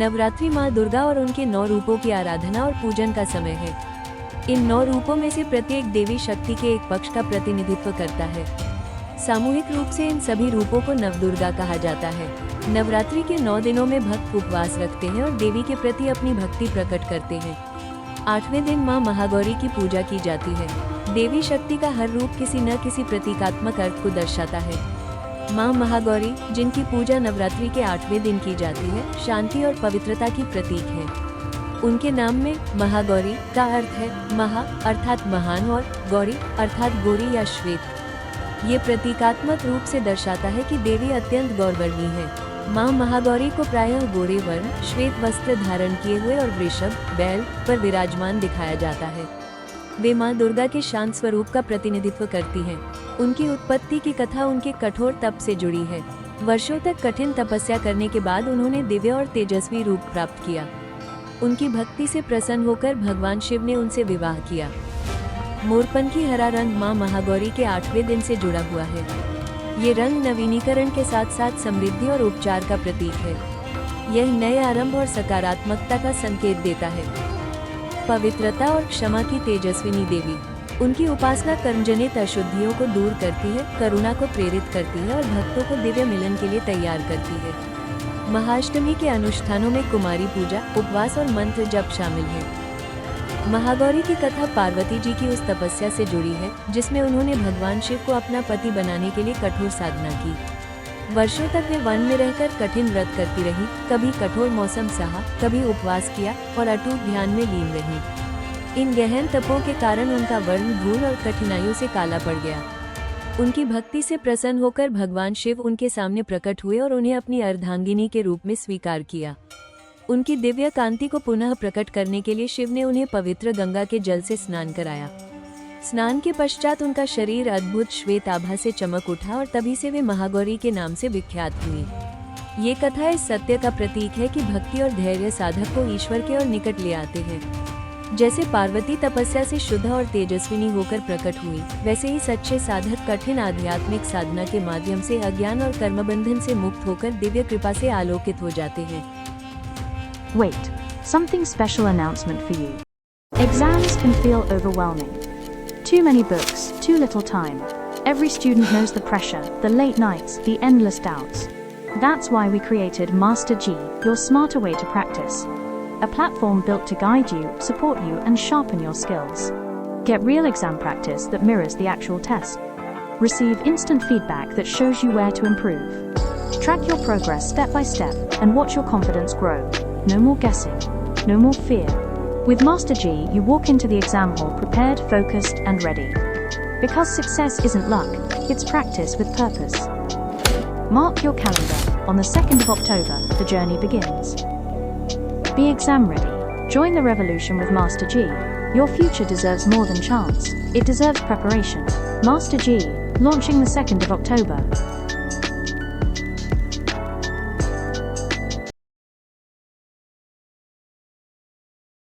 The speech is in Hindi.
नवरात्रि माँ दुर्गा और उनके 9 रूपों की आराधना और पूजन का समय है। इन 9 रूपों में से प्रत्येक देवी शक्ति के एक पक्ष का प्रतिनिधित्व करता है। सामूहिक रूप से इन सभी रूपों को नवदुर्गा कहा जाता है। नवरात्रि के 9 दिनों में भक्त उपवास रखते हैं और देवी के प्रति अपनी भक्ति प्रकट करते हैं। 8वें दिन माँ महागौरी की पूजा की जाती है। देवी शक्ति का हर रूप किसी न किसी प्रतीकात्मक अर्थ को दर्शाता है। माँ महागौरी, जिनकी पूजा नवरात्रि के 8वें दिन की जाती है, शांति और पवित्रता की प्रतीक है। उनके नाम में महागौरी का अर्थ है महा अर्थात महान और गौरी अर्थात गोरी या श्वेत। ये प्रतीकात्मक रूप से दर्शाता है कि देवी अत्यंत गौरवर्णी है। माँ महागौरी को प्रायः गोरे वर्ण, श्वेत वस्त्र धारण किए हुए और वृषभ बैल पर विराजमान दिखाया जाता है। वे माँ दुर्गा के शांत स्वरूप का प्रतिनिधित्व करती हैं। उनकी उत्पत्ति की कथा उनके कठोर तप से जुड़ी है। वर्षों तक कठिन तपस्या करने के बाद उन्होंने दिव्य और तेजस्वी रूप प्राप्त किया। उनकी भक्ति से प्रसन्न होकर भगवान शिव ने उनसे विवाह किया। मोरपंखी हरा रंग माँ महागौरी के 8वें दिन से जुड़ा हुआ है। ये रंग नवीनीकरण के साथ साथ समृद्धि और उपचार का प्रतीक है। यह नए आरंभ और सकारात्मकता का संकेत देता है। पवित्रता और क्षमा की तेजस्विनी देवी, उनकी उपासना कर्मजनित अशुद्धियों को दूर करती है, करुणा को प्रेरित करती है और भक्तों को दिव्य मिलन के लिए तैयार करती है। महाअष्टमी के अनुष्ठानों में कुमारी पूजा, उपवास और मंत्र जप शामिल है। महागौरी की कथा पार्वती जी की उस तपस्या से जुड़ी है जिसमें उन्होंने भगवान शिव को अपना पति बनाने के लिए कठोर साधना की। वर्षों तक वे वन में रहकर कठिन व्रत करती रही, कभी कठोर मौसम सहा, कभी उपवास किया और अटूट ध्यान में लीन रही। इन गहन तपों के कारण उनका वर्ण धूल और कठिनाइयों से काला पड़ गया। उनकी भक्ति से प्रसन्न होकर भगवान शिव उनके सामने प्रकट हुए और उन्हें अपनी अर्धांगिनी के रूप में स्वीकार किया। उनकी दिव्य कांति को पुनः प्रकट करने के लिए शिव ने उन्हें पवित्र गंगा के जल से स्नान कराया। स्नान के पश्चात उनका शरीर अद्भुत श्वेत आभा से चमक उठा और तभी से वे महागौरी के नाम से विख्यात हुई। ये कथा इस सत्य का प्रतीक है कि भक्ति और धैर्य साधक को ईश्वर के और निकट ले आते हैं। जैसे पार्वती तपस्या से शुद्ध और तेजस्विनी होकर प्रकट हुई, वैसे ही सच्चे साधक कठिन आध्यात्मिक साधना के माध्यम से अज्ञान और कर्मबंधन से मुक्त होकर दिव्य कृपा से आलोकित हो जाते हैं। Wait, something special announcement for you. Exams can feel overwhelming. Too many books, too little time. Every student knows the pressure, the late nights, the endless doubts. That's why we created Master G, your smarter way to practice. A platform built to guide you, support you, and sharpen your skills. Get real exam practice that mirrors the actual test. Receive instant feedback that shows you where to improve. Track your progress step by step and watch your confidence grow. No more guessing, no more fear. With Master G, you walk into the exam hall prepared, focused, and ready. Because success isn't luck, it's practice with purpose. Mark your calendar. On the 2nd of October, the journey begins. Be exam ready. Join the revolution with Master G. Your future deserves more than chance. It deserves preparation. Master G, launching the 2nd of October.